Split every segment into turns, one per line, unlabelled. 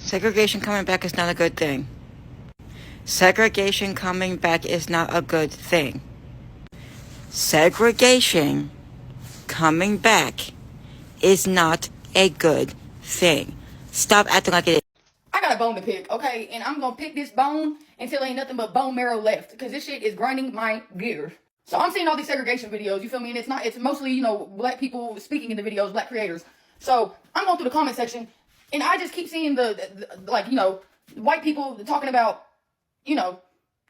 Segregation coming back is not a good thing. Segregation coming back is not a good thing. Segregation coming back is not a good thing. Stop acting like it is.
I got a bone to pick, okay? And I'm gonna pick this bone until ain't nothing but bone marrow left, because this shit is grinding my gears. So I'm seeing all these segregation videos, you feel me? And it's mostly, you know, black people speaking in the videos, black creators. So I'm going through the comment section, and I just keep seeing the like, you know, white people talking about, you know,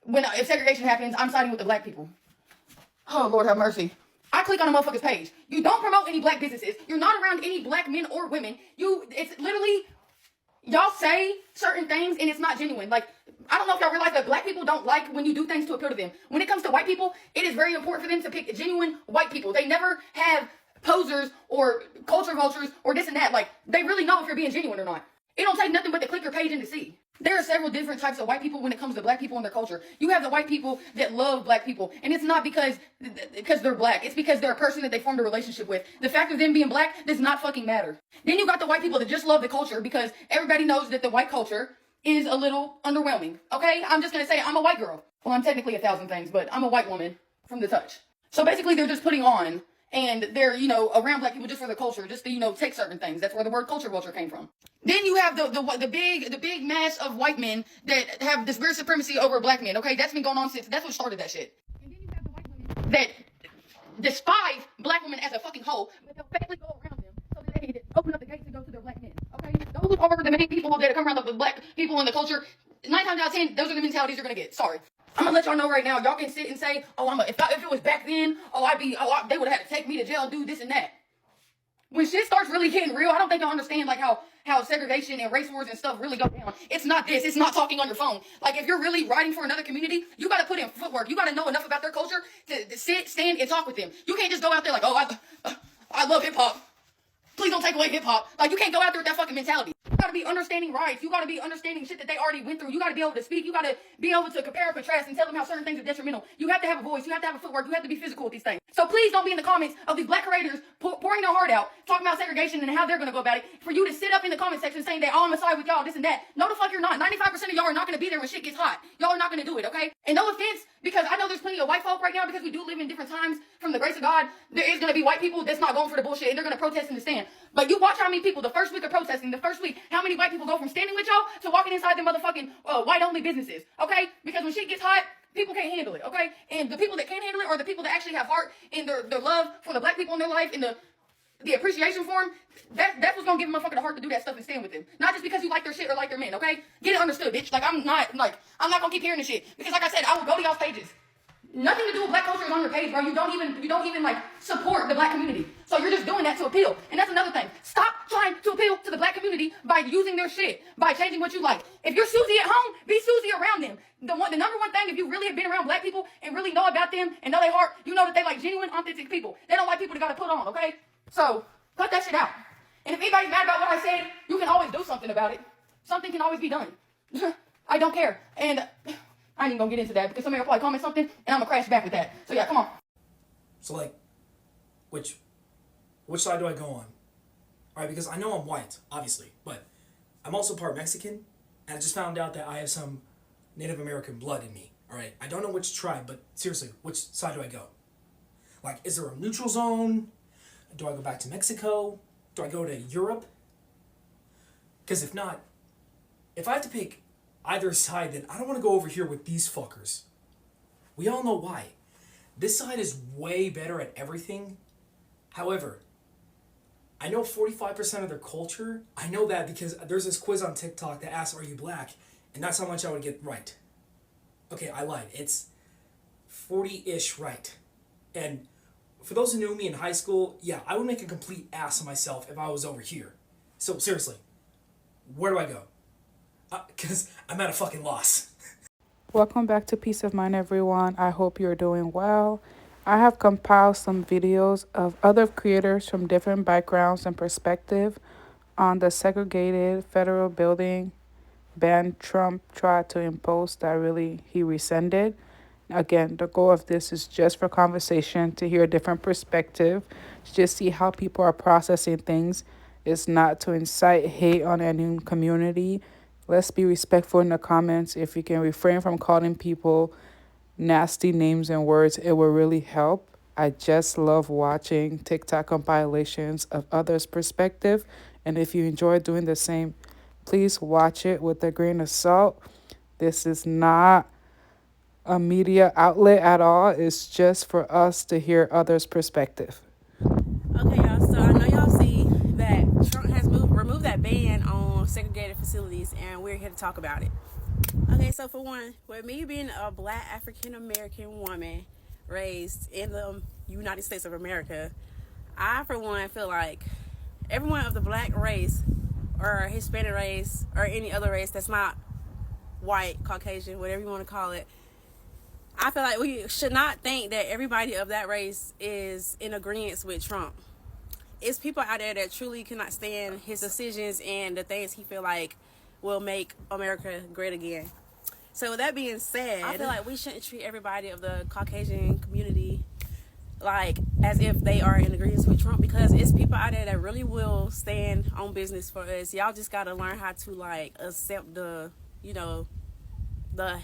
if segregation happens, I'm siding with the black people. Oh, Lord have mercy. I click on a motherfucker's page. You don't promote any black businesses. You're not around any black men or women. It's literally, y'all say certain things and it's not genuine. Like, I don't know if y'all realize that black people don't like when you do things to appeal to them. When it comes to white people, it is very important for them to pick genuine white people. They never have posers or culture vultures or this and that. Like, they really know if you're being genuine or not. It don't take nothing but to click your page and to see. There are several different types of white people when it comes to black people and their culture. You have the white people that love black people, and it's not because they're black. It's because they're a person that they formed a relationship with. The fact of them being black does not fucking matter. Then you got the white people that just love the culture because everybody knows that the white culture is a little underwhelming. Okay? I'm just gonna say I'm a white girl. Well, I'm technically 1,000 things, but I'm a white woman from the touch. So basically they're just putting on, and they're, you know, around black people just for the culture, just to, you know, take certain things. That's where the word culture vulture came from. Then you have the big mass of white men that have this weird supremacy over black men. Okay, that's been going on that's what started that shit. And then you have the white women that despise black women as a fucking whole, but they'll faithfully go around them so that they can open up the gates and go to their black men. Okay, those are the main people that come around the black people in the culture. 9 times out of 10, those are the mentalities you're gonna get. Sorry. I'm gonna let y'all know right now. Y'all can sit and say, "Oh, if it was back then, they would have had to take me to jail, do this and that." When shit starts really getting real, I don't think y'all understand like how segregation and race wars and stuff really go down. It's not this. It's not talking on your phone. Like, if you're really writing for another community, you got to put in footwork. You got to know enough about their culture to sit, stand, and talk with them. You can't just go out there like, "Oh, I love hip hop. Please don't take away hip hop." Like, you can't go out there with that fucking mentality. You gotta be understanding rights. You gotta be understanding shit that they already went through. You gotta be able to speak. You gotta be able to compare and contrast and tell them how certain things are detrimental. You have to have a voice. You have to have a footwork. You have to be physical with these things. So please don't be in the comments of these black creators pouring their heart out, talking about segregation and how they're gonna go about it, for you to sit up in the comment section saying that, "Oh, I'm gonna side with y'all, this and that." No, the fuck you're not. 95% of y'all are not gonna be there when shit gets hot. Y'all are not gonna do it, okay? And no offense, because I know there's plenty of white folk right now, because we do live in different times from the grace of God. There is gonna be white people that's not going for the bullshit, and they're gonna protest in the stand. But you watch how many people, the first week of protesting, the first week, how many white people go from standing with y'all to walking inside the motherfucking white-only businesses, okay? Because when shit gets hot, people can't handle it, okay? And the people that can't handle it are the people that actually have heart and their love for the black people in their life and the appreciation for them. That's what's gonna give a motherfucker the heart to do that stuff and stand with them. Not just because you like their shit or like their men, okay? Get it understood, bitch. Like, I'm not gonna keep hearing this shit. Because like I said, I will go to y'all's pages. Nothing to do with black culture is on your page, bro. You don't even like support the black community. So you're just doing that to appeal. And that's another thing. Stop trying to appeal to the black community by using their shit, by changing what you like. If you're Susie at home, be Susie around them. The number one thing, if you really have been around black people and really know about them and know their heart, you know that they like genuine, authentic people. They don't like people that gotta put on, okay? So cut that shit out. And if anybody's mad about what I said, you can always do something about it. Something can always be done. I don't care. And I ain't even gonna get into that because somebody will probably comment something and I'm gonna crash back with that. So yeah, come on.
So like, which side do I go on? Alright, because I know I'm white, obviously, but I'm also part Mexican, and I just found out that I have some Native American blood in me. Alright, I don't know which tribe, but seriously, which side do I go? Like, is there a neutral zone? Do I go back to Mexico? Do I go to Europe? Because if not, if I have to pick either side, then I don't want to go over here with these fuckers. We all know why. This side is way better at everything. However, I know 45% of their culture. I know that because there's this quiz on TikTok that asks, "Are you black?" And that's how much I would get right. Okay, I lied. It's 40-ish right. And for those who knew me in high school, yeah, I would make a complete ass of myself if I was over here. So seriously, where do I go? Because I'm at a fucking loss.
Welcome back to Peace of Mind, everyone. I hope you're doing well. I have compiled some videos of other creators from different backgrounds and perspective on the segregated federal building ban Trump tried to impose that he rescinded. Again, the goal of this is just for conversation, to hear a different perspective, to just see how people are processing things. It's not to incite hate on any community. Let's be respectful in the comments. If you can refrain from calling people nasty names and words, it will really help. I just love watching TikTok compilations of others' perspective. And if you enjoy doing the same, please watch it with a grain of salt. This is not a media outlet at all. It's just for us to hear others' perspective.
Okay, y'all, so I know y'all see that Trump has removed that ban on segregated facilities, and we're here to talk about it. Okay, so for one, with me being a Black African-American woman raised in the United States of America, I, for one, feel like everyone of the Black race or Hispanic race or any other race that's not white, Caucasian, whatever you want to call it, I feel like we should not think that everybody of that race is in agreement with Trump. It's people out there that truly cannot stand his decisions and the things he feel like will make America great again. So with that being said, I feel like we shouldn't treat everybody of the Caucasian community like as if they are in agreement with Trump, because it's people out there that really will stand on business for us. Y'all just gotta learn how to like accept the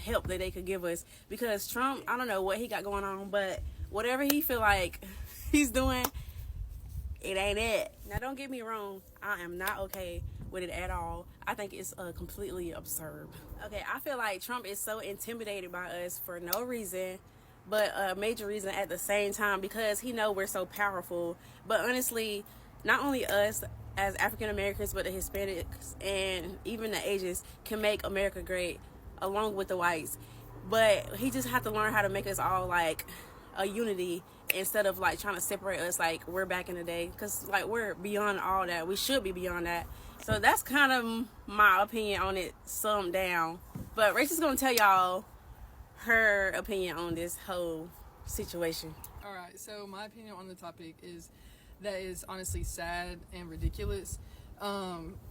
help that they could give us, because Trump, I don't know what he got going on, but whatever he feel like he's doing, it ain't it. Now don't get me wrong, I am not okay with it at all. I think it's completely absurd. Okay, I feel like Trump is so intimidated by us for no reason, but a major reason at the same time, because he know we're so powerful. But honestly, not only us as African Americans, but the Hispanics and even the Asians can make America great along with the whites. But he just have to learn how to make us all like a unity instead of like trying to separate us like we're back in the day, because like we're beyond all that. We should be beyond that. So that's kind of my opinion on it summed down. But Rachel's gonna tell y'all her opinion on this whole situation.
All right, so my opinion on the topic is that is honestly sad and ridiculous.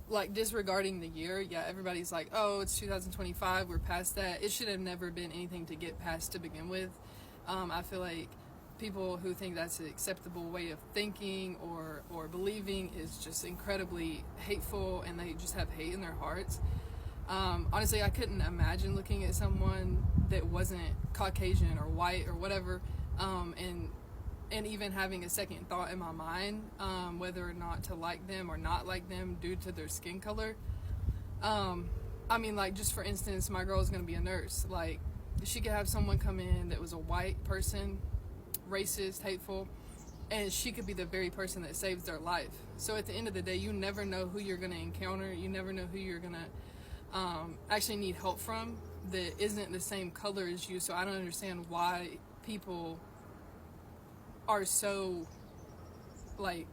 Like disregarding the year, yeah, everybody's like, oh, it's 2025, we're past that. It should have never been anything to get past to begin with. I feel like people who think that's an acceptable way of thinking or believing is just incredibly hateful, and they just have hate in their hearts. Honestly, I couldn't imagine looking at someone that wasn't Caucasian or white or whatever, and even having a second thought in my mind, whether or not to like them or not like them due to their skin color. I mean, like, just for instance, my girl is going to be a nurse. Like, she could have someone come in that was a white person, racist, hateful, and she could be the very person that saves their life. So at the end of the day, you never know who you're going to encounter. You never know who you're going to actually need help from that isn't the same color as you. So I don't understand why people are so like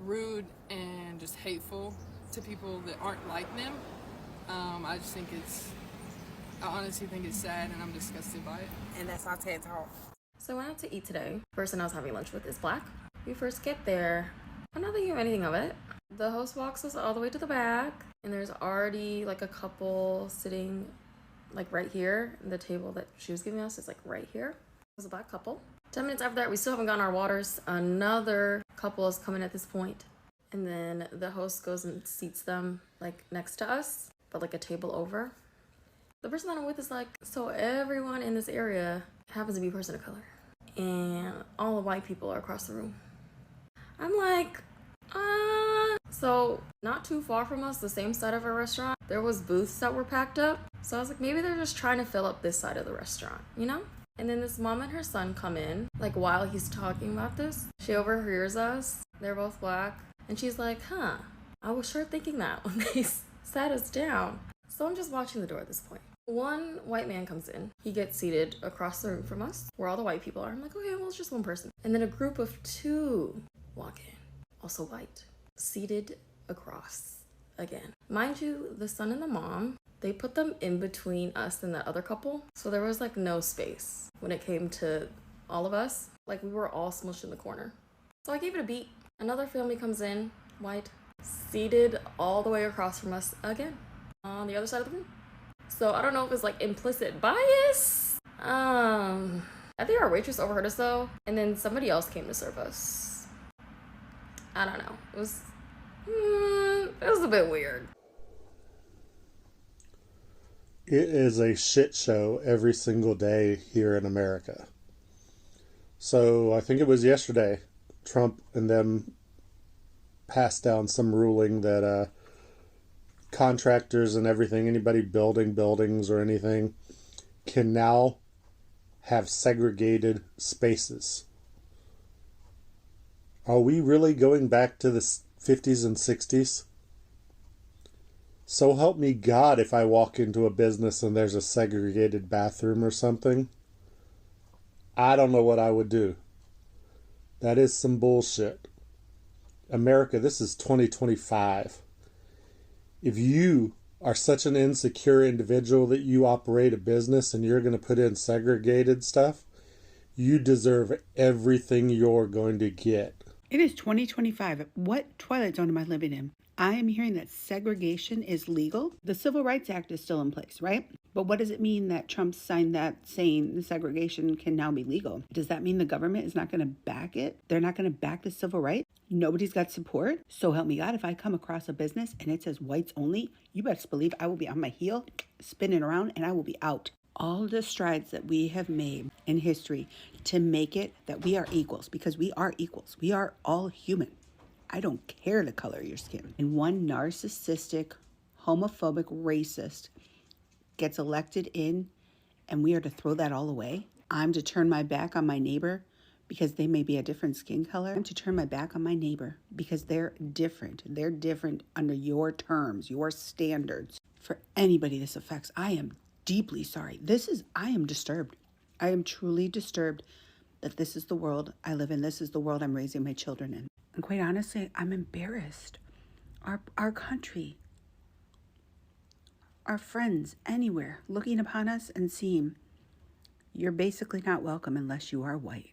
rude and just hateful to people that aren't like them. I just think I honestly think it's sad, and I'm disgusted by it.
And that's our TED Talk.
So I went out to eat today. The person I was having lunch with is Black. We first get there, I'm not thinking of anything of it. The host walks us all the way to the back, and there's already like a couple sitting like right here. The table that she was giving us is like right here. It was a Black couple. 10 minutes after that, we still haven't gotten our waters. Another couple is coming at this point, and then the host goes and seats them like next to us, but like a table over. The person that I'm with is like, so everyone in this area happens to be a person of color, and all the white people are across the room. I'm like, so not too far from us, the same side of a restaurant, there was booths that were packed up. So I was like, maybe they're just trying to fill up this side of the restaurant, you know? And then this mom and her son come in, like while he's talking about this. She overhears us. They're both Black. And she's like, I was sure thinking that when they sat us down. So I'm just watching the door at this point. One white man comes in. He gets seated across the room from us, where all the white people are. I'm like, okay, well, it's just one person. And then a group of two walk in, also white, seated across again. Mind you, the son and the mom, they put them in between us and the other couple. So there was like no space when it came to all of us. Like, we were all smushed in the corner. So I gave it a beat. Another family comes in, white, seated all the way across from us again, on the other side of the room. So I don't know if it's like implicit bias. I think our waitress overheard us though, and then somebody else came to serve us. I don't know. It was a bit weird.
it is a shit show every single day here in America. So I think it was yesterday, Trump and them passed down some ruling that contractors and everything, anybody building buildings or anything, can now have segregated spaces. Are we really going back to the 50s and 60s? So help me God if I walk into a business and there's a segregated bathroom or something. I don't know what I would do. That is some bullshit. America, this is 2025. If you are such an insecure individual that you operate a business and you're going to put in segregated stuff, you deserve everything you're going to get.
It is 2025. What twilight zone am I living in? I am hearing that segregation is legal. The Civil Rights Act is still in place, right? But what does it mean that Trump signed that saying the segregation can now be legal? Does that mean the government is not going to back it? They're not going to back the civil rights? Nobody's got support? So help me God, if I come across a business and it says whites only, you best believe I will be on my heel, spinning around, and I will be out. All the strides that we have made in history to make it that we are equals, because we are equals. We are all human. I don't care the color of your skin. And one narcissistic, homophobic racist gets elected in, and we are to throw that all away. I'm to turn my back on my neighbor because they may be a different skin color. I'm to turn my back on my neighbor because they're different. They're different under your terms, your standards. For anybody this affects, I am deeply sorry. I am disturbed. I am truly disturbed that this is the world I live in. This is the world I'm raising my children in. And quite honestly, I'm embarrassed. Our country, our friends anywhere looking upon us and seeing you're basically not welcome unless you are white.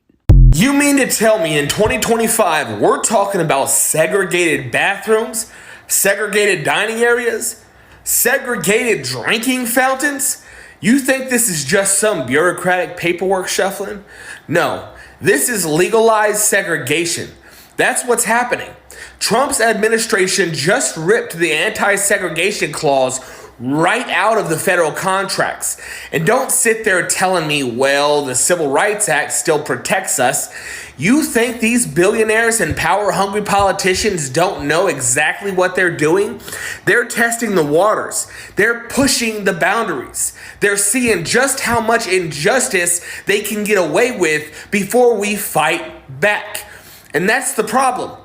You mean to tell me in 2025 we're talking about segregated bathrooms, segregated dining areas, segregated drinking fountains? You think this is just some bureaucratic paperwork shuffling? No, this is legalized segregation. That's what's happening. Trump's administration just ripped the anti-segregation clause right out of the federal contracts. And don't sit there telling me, well, the Civil Rights Act still protects us. You think these billionaires and power-hungry politicians don't know exactly what they're doing? They're testing the waters. They're pushing the boundaries. They're seeing just how much injustice they can get away with before we fight back. And that's the problem.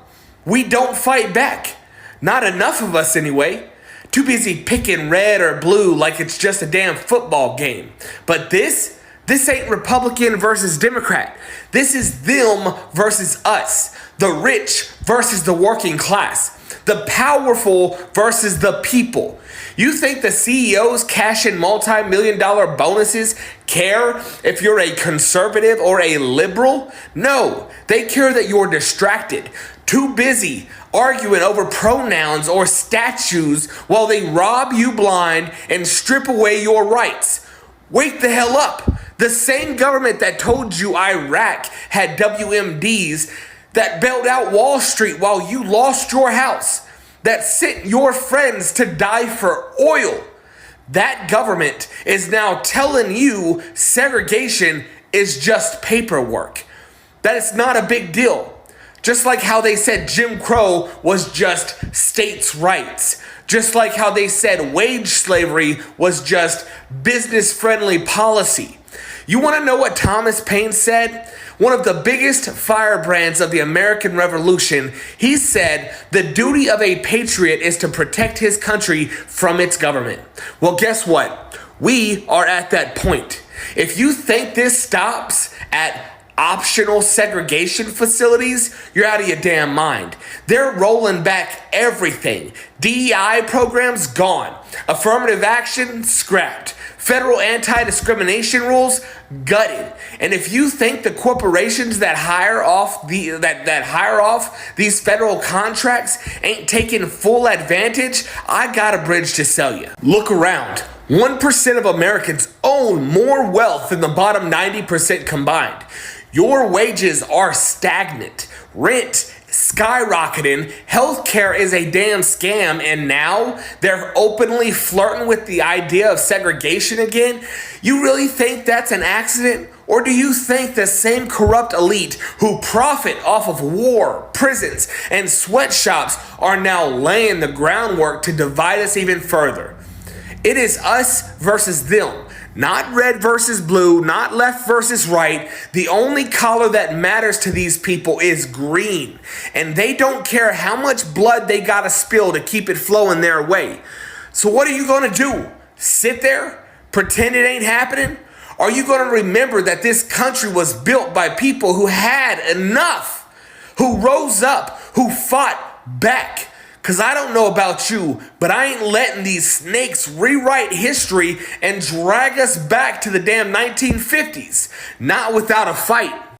We don't fight back. Not enough of us anyway. Too busy picking red or blue like it's just a damn football game. But this ain't Republican versus Democrat. This is them versus us. The rich versus the working class. The powerful versus the people. You think the CEOs cashing multi-million-dollar bonuses care if you're a conservative or a liberal? No, they care that you're distracted, too busy arguing over pronouns or statues while they rob you blind and strip away your rights. Wake the hell up. The same government that told you Iraq had WMDs, that bailed out Wall Street while you lost your house, that sent your friends to die for oil. That government is now telling you segregation is just paperwork, that it's not a big deal. Just like how they said Jim Crow was just states' rights. Just like how they said wage slavery was just business-friendly policy. You want to know what Thomas Paine said? One of the biggest firebrands of the American Revolution, he said, the duty of a patriot is to protect his country from its government. Well, guess what? We are at that point. If you think this stops at optional segregation facilities, you're out of your damn mind. They're rolling back everything. DEI programs gone. Affirmative action scrapped. Federal anti-discrimination rules gutted. And if you think the corporations that hire off these federal contracts ain't taking full advantage, I got a bridge to sell you. Look around. 1% of Americans own more wealth than the bottom 90% combined. Your wages are stagnant. Rent skyrocketing, healthcare is a damn scam, and now they're openly flirting with the idea of segregation again? You really think that's an accident? Or do you think the same corrupt elite who profit off of war, prisons, and sweatshops are now laying the groundwork to divide us even further? It is us versus them. Not red versus blue, not left versus right. The only color that matters to these people is green. And they don't care how much blood they gotta spill to keep it flowing their way. So what are you gonna do? Sit there? Pretend it ain't happening? Are you gonna remember that this country was built by people who had enough, who rose up, who fought back? Because I don't know about you, but I ain't letting these snakes rewrite history and drag us back to the damn 1950s. Not without a fight.